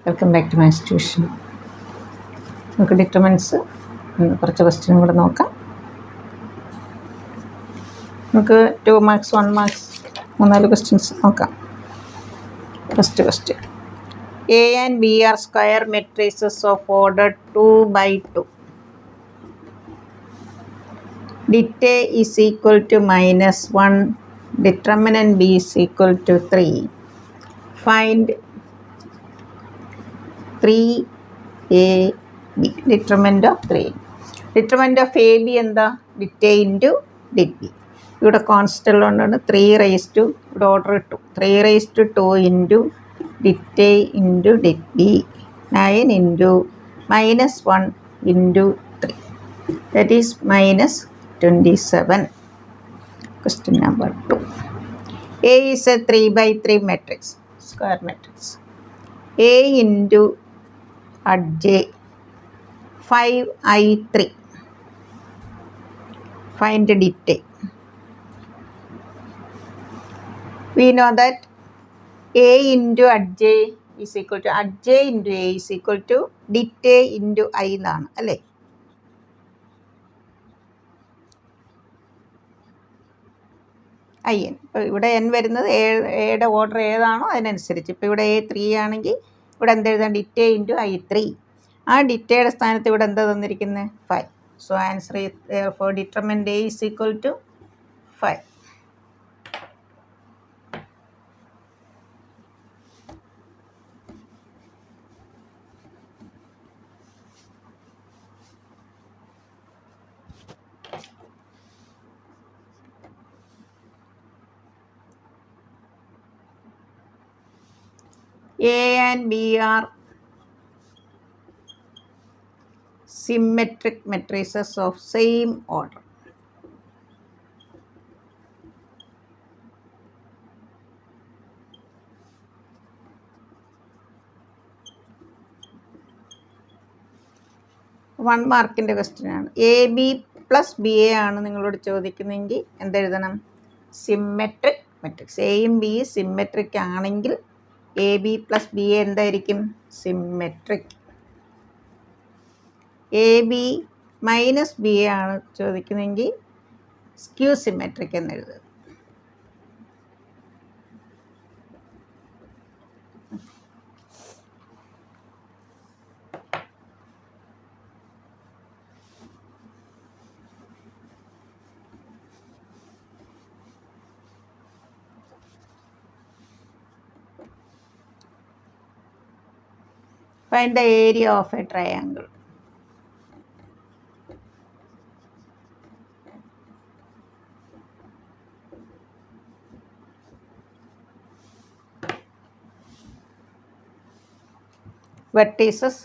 Welcome back to my institution. നമുക്ക് determinants കുറച്ച് ക്വസ്റ്റ്യനും കൂടെ നോക്കാം. നമുക്ക് 2 മാർക്സ് 1 മാർക്സ് 3-4 ക്വസ്റ്റ്യൻസ് നോക്കാം. First question, A and B are square matrices of order 2/2. Det A is equal to -1, determinant B is equal to 3. Find 3AB, determinant of 3. Determinant of AB എന്താ? Det A into det B. ഇവിടെ constant ഉള്ളതുകൊണ്ടാണ് 3 raised to, ഇവിടെ order ഇട്ടു, 3 raised to 2 into det A into det B, 9 into -1 into 3, that is -27. Question number 2. A is a 3/3 matrix, square matrix. A into adj 5I3. Find det A. We know that A into adj is equal to, adj into A is equal to det A into I എന്നാണ് അല്ലേ? IN. ഇപ്പോൾ ഇവിടെ n വരുന്നത് എയുടെ order ഏതാണോ അതിനനുസരിച്ച്. ഇപ്പോൾ ഇവിടെ A3 ആണെങ്കിൽ ഇവിടെ എന്തെഴുതാം? det A into I3. ആ det Aയുടെ സ്ഥാനത്ത് ഇവിടെ എന്താ തന്നിരിക്കുന്നത്? 5. So answer for determinant A is equal to 5. A and B are symmetric matrices of same order. One മാർക്കിൻ്റെ ക്വസ്റ്റ്യൻ ആണ്. AB + BA ആണ് നിങ്ങളോട് ചോദിക്കുന്നതെങ്കിൽ എന്തെഴുതണം? Symmetric matrix. എയും ബിയും സിമ്മെട്രിക് ആണെങ്കിൽ AB + BA എന്തായിരിക്കും? സിമ്മെട്രിക്. AB - BA ആണ് ചോദിക്കുന്നതെങ്കിൽ സ്ക്യൂ സിമ്മെട്രിക് എന്നെഴുതുക. Find the area of a triangle. Vertices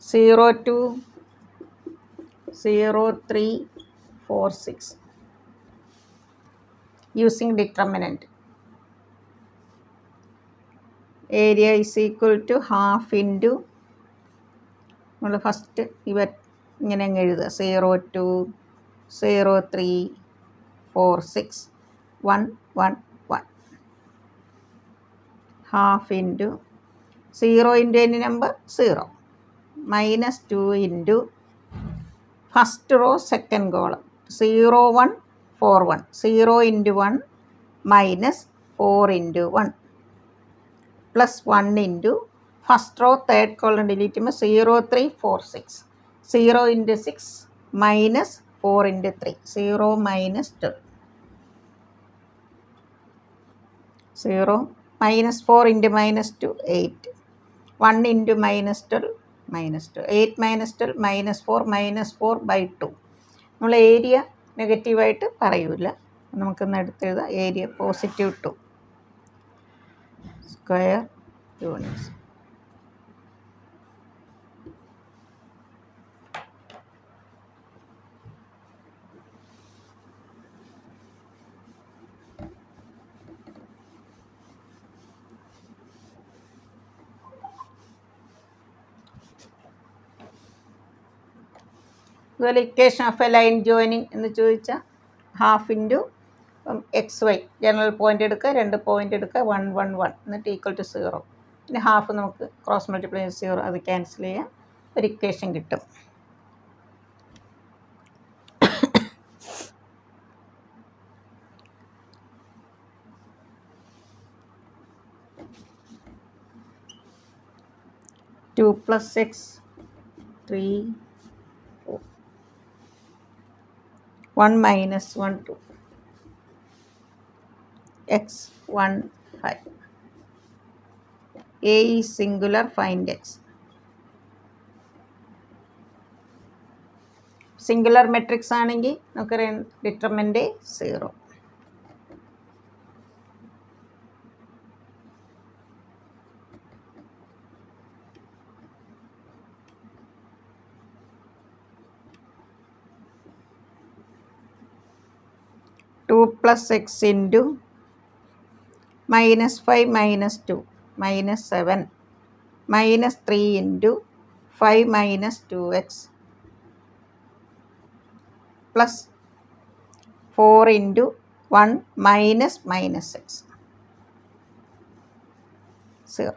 0, 2, 0, 3, 4, 6. Using determinant. Area is equal to half into, നമ്മൾ ഫസ്റ്റ് ഇവ ഇങ്ങനെ അങ്ങ് എഴുതുക. 0, 2, 0, 3, 4, 6, 1, 1, 1. Half into 0 into any number 0, -2 into first row second column 0, 1, 4, 1. 0 into 1 -4 into 1 +1 into first row third column delete ചെയ്യുമ്പോൾ 0, 3, 4, 6. 0 into 6 -4 into 3, 0 - 12. 0 -4 into -2 8. 1 into -12 -2. 8 -12 -4 -4/2. നമ്മൾ area നെഗറ്റീവായിട്ട് പറയൂല. നമുക്കൊന്ന് എടുത്തെഴുതാം. Area +2 square units. അതുപോലെ equation of a line joining എന്ന് ചോദിച്ചാൽ half into അപ്പം എക്സ് വൈ ജനറൽ പോയിൻ്റ് എടുക്കുക, 2 പോയിൻ്റ് എടുക്കുക, 1 1 1 എന്നിട്ട് ഈക്വൽ ടു 0. പിന്നെ ഹാഫ് നമുക്ക് ക്രോസ് മൾട്ടിപ്ലൈ 0 അത് ക്യാൻസൽ ചെയ്യാം, ഒരു ഇക്വേഷൻ കിട്ടും. Two plus X 3 4 1 minus 1 2 x 1 5. A is singular, find x. Singular matrix ആണെങ്കിൽ നമുക്കറിയാം determinant 0. Two plus X into -5 - 2 -7 -3 into 5 - 2x plus 4 into 1 minus -x 0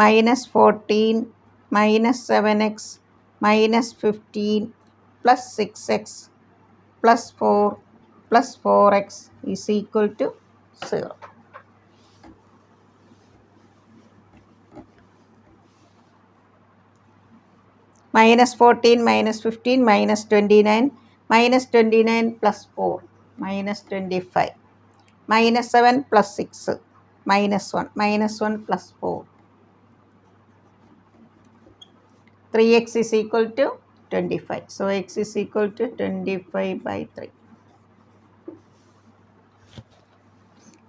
-14 -7x -15 plus 6x plus 4 plus 4x is equal to 0. -14 -15 -29 -29 plus 4 -25 -7 plus 6 -1 -1 plus 4. 3x is equal to 25. So x is equal to 25/3.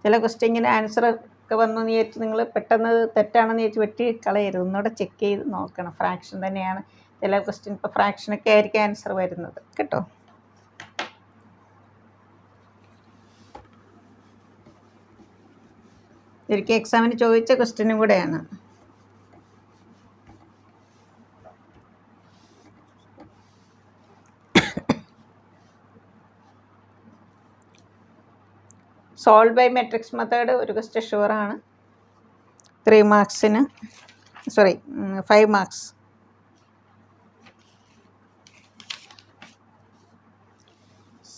ചില ക്വസ്റ്റ്യനിന് answer ഒക്കെ വന്നു എന്ന് വിചാരിച്ച് നിങ്ങൾ പെട്ടെന്ന് തെറ്റാണെന്ന് വിചാരിച്ച് വെട്ടി കളയരുത്, ഒന്നുകൂടെ ചെക്ക് ചെയ്ത് നോക്കണം. ഫ്രാക്ഷൻ തന്നെയാണ് ചില ക്വസ്റ്റ്യൻ, ഇപ്പോൾ ഫ്രാക്ഷനൊക്കെ ആയിരിക്കും ആൻസർ വരുന്നത് കേട്ടോ. ശരിക്കും എക്സാമിന് ചോദിച്ച ക്വസ്റ്റ്യനും കൂടെയാണ്. സോൾവ് ബൈ മെട്രിക്സ് മെത്തേഡ് ഒരു ക്വസ്റ്റ്യൻ ഷുവറാണ്. 3 മാർക്സിന് 5 marks.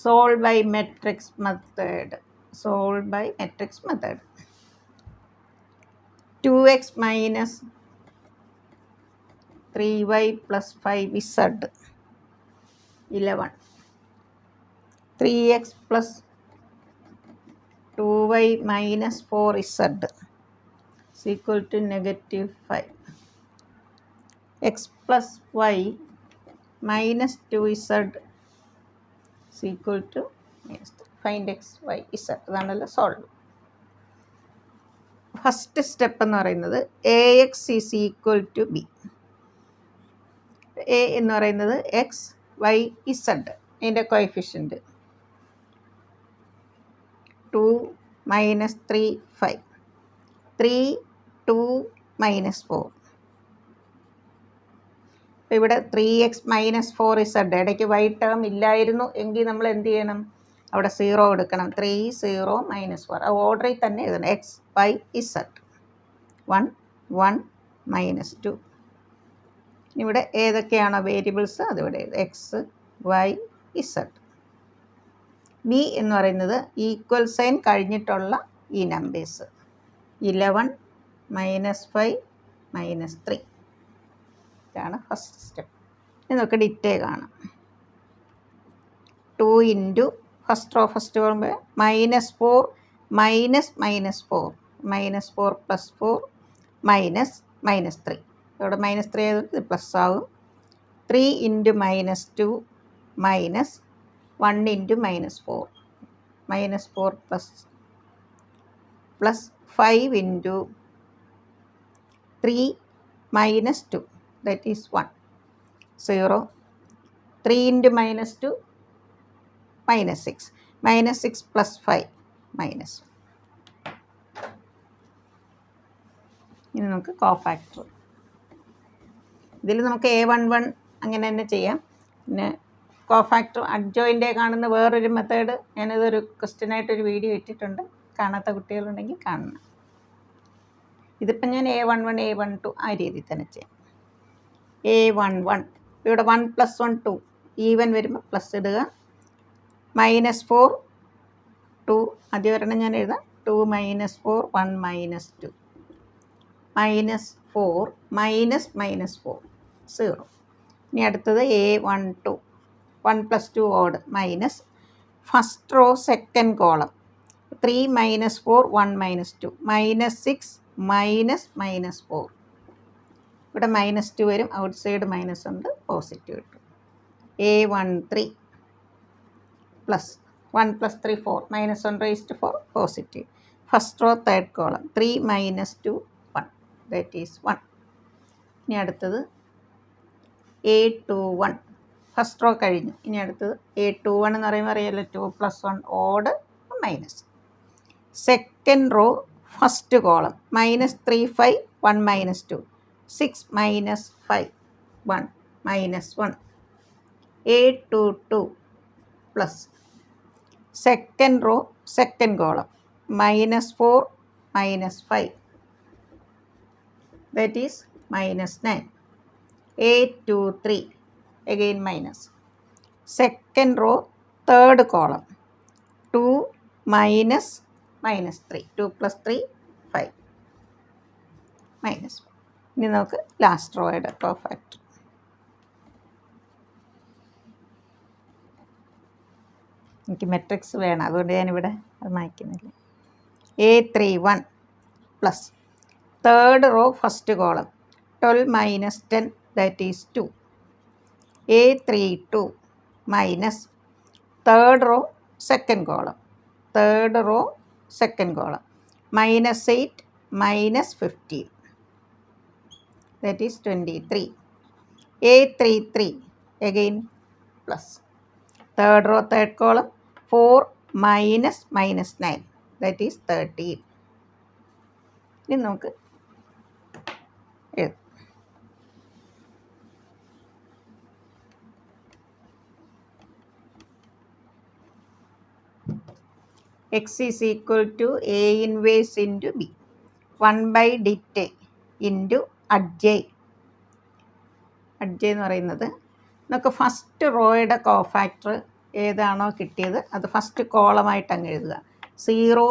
Solve by matrix method. 2x minus 3y plus 5z 11. 3x plus 2y minus 4z is equal to -5. x plus y minus 2z is equal to find x, y, z. അതാണല്ലോ solve. First step എന്ന് പറയുന്നത് ax is equal to B. A എന്ന് പറയുന്നത് X Y Z, അതിൻ്റെ coefficient 2 - 3 5 3 2 -4. അപ്പോൾ ഇവിടെ 3x - 4z, ഇടയ്ക്ക് y term ഇല്ലായിരുന്നു എങ്കിൽ നമ്മൾ എന്ത് ചെയ്യണം, അവിടെ 0 എടുക്കണം. 3 0 -4 ആ ഓർഡറിൽ തന്നെ എഴുതണം. X Y Z 1 1 -2. ഇവിടെ ഏതൊക്കെയാണോ വേരിയബിൾസ് അതിവിടെ എഴുതും. X Y Z. ബി എന്ന് പറയുന്നത് ഈക്വൽ സൈൻ കഴിഞ്ഞിട്ടുള്ള ഈ നമ്പേഴ്സ് 11 -5 -3. ഇതാണ് ഫസ്റ്റ് സ്റ്റെപ്പ്. ഇനി നമുക്ക് ഡിറ്റേ കാണാം. 2 ഇൻറ്റു ഫസ്റ്റ് റോ ഫസ്റ്റ് വരുമ്പോൾ -4 -4 -4 plus 4 -3. ഇവിടെ -3 ആയതുകൊണ്ട് ഇത് പ്ലസ് ആകും. 3 into -2 minus 1 into -4 -4 plus 5 into 3 -2 that is 1 0. 3 into -2 -6 -6 plus 5 -1. ഇനി നമുക്ക് കോഫാക്ടർ. ഇതിൽ നമുക്ക് A11 അങ്ങനെ തന്നെ ചെയ്യാം. പിന്നെ കോഫാക്ടർ അഡ്ജോയിൻ്റെ കാണുന്ന വേറൊരു മെത്തേഡ് ഞാനിതൊരു ക്വസ്റ്റ്യനായിട്ടൊരു വീഡിയോ ഇട്ടിട്ടുണ്ട്. കാണാത്ത കുട്ടികളുണ്ടെങ്കിൽ കാണണം. ഇതിപ്പം ഞാൻ A11 A12 ആ രീതിയിൽ തന്നെ ചെയ്യാം. A11 ഇവിടെ 1 + 1 2 ഈവൻ വരുമ്പോൾ പ്ലസ് ഇടുക. -4 2 ആദ്യം ഒരെണ്ണം ഞാൻ എഴുതാം. 2 - 4 1 - 2 -4 -4 0. ഇനി അടുത്തത് A12 1 + 2 odd minus first row second column 3 - 4 1 - 2 -6 -4 ഇവിടെ -2 വരും. ഔട്ട് സൈഡ് മൈനസ് ഉണ്ട്, പോസിറ്റീവ് കിട്ടും. A13 plus 1 + 3 4 -1/4 positive. First row third column 3 - 2 1 that is 1. ഇനി അടുത്തത് A21 ഫസ്റ്റ് റോ കഴിഞ്ഞു. ഇനി അടുത്തത് A21 എന്ന് പറയുമ്പോൾ അറിയാമല്ലോ 2 + 1 odd minus. Second row first column -3 5 1 - 2 6 - 5 1 -1. A22 plus second row second column -4 -5 that is -9. A23 again minus second row third column 2 -3 2 + 3 5 -1. ഇനി നമുക്ക് ലാസ്റ്റ് റോയുടെ കോഫാക്ടർ. എനിക്ക് മെട്രിക്സ് വേണം, അതുകൊണ്ട് ഞാനിവിടെ അത് മായ്ക്കുന്നില്ല. A31 plus third row first column 12 - 10 that is 2. A32 minus third row second column -8 -15 that is 23. A33 again plus third row third column 4 -9 that is 13. ഇനി നമുക്ക് എഴുതാം. X is equal to A inverse into B 1/det into adj എന്ന് പറയുന്നത് നമുക്ക് first റോയുടെ cofactor ഏതാണോ കിട്ടിയത് അത് first കോളമായിട്ട് അങ്ങ് എഴുതുക. 0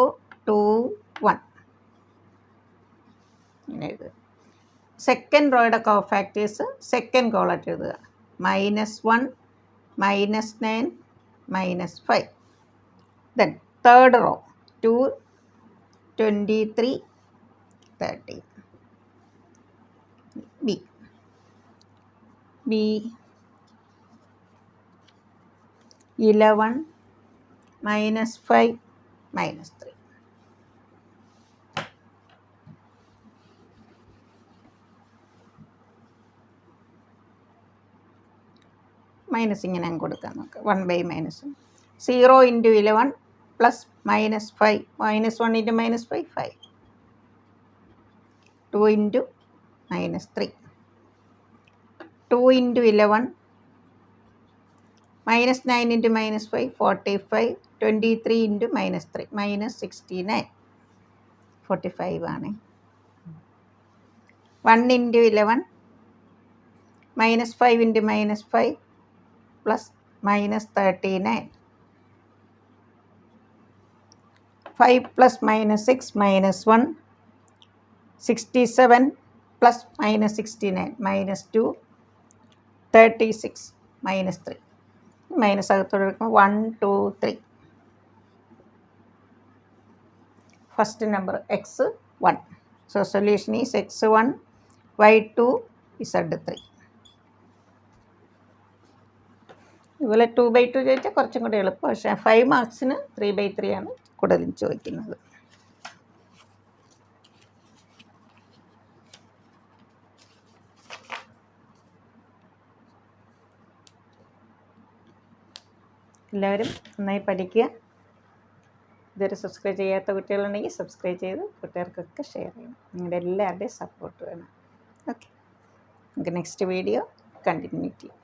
2 1 ഇങ്ങനെ എഴുതുക. സെക്കൻഡ് റോയുടെ കോഫാക്ടേഴ്സ് സെക്കൻഡ് കോളമായിട്ട് എഴുതുക. -1 -9 -5. Then third row 2 23 30. B 11 -5 -3. Minus ഇങ്ങനെ അങ്ങ് കൊടുക്കാം നമുക്ക്. 1/-. 0 × 11 പ്ലസ് -5 -1 × -5 5 2 × -3 2 × 11 -9 × -5 45 23 × -3 -69 45 ആണ്. 1 × 11 -5 × -5 പ്ലസ് -39 5 + -6 -1 67 + -69 -2 36 -3 മൈനസ് അകത്തോടെ എടുക്കുമ്പോൾ 1 2 3. First number x1. So solution is x1 y2 z3. ഇതുപോലെ 2/2 ചോദിച്ചാൽ കുറച്ചും കൂടി എളുപ്പം. പക്ഷേ 5 മാർക്സിന് 3/3 ആണ് കൂടുതലും ചോദിക്കുന്നത്. എല്ലാവരും നന്നായി പഠിക്കുക. ഇതുവരെ സബ്സ്ക്രൈബ് ചെയ്യാത്ത കുട്ടികളുണ്ടെങ്കിൽ സബ്സ്ക്രൈബ് ചെയ്ത് കൂട്ടുകാർക്കൊക്കെ ഷെയർ ചെയ്യണം. നിങ്ങളുടെ എല്ലാവരുടെയും സപ്പോർട്ട് വേണം. ഓക്കെ, നമുക്ക് നെക്സ്റ്റ് വീഡിയോ കണ്ടിന്യൂ ചെയ്യാം.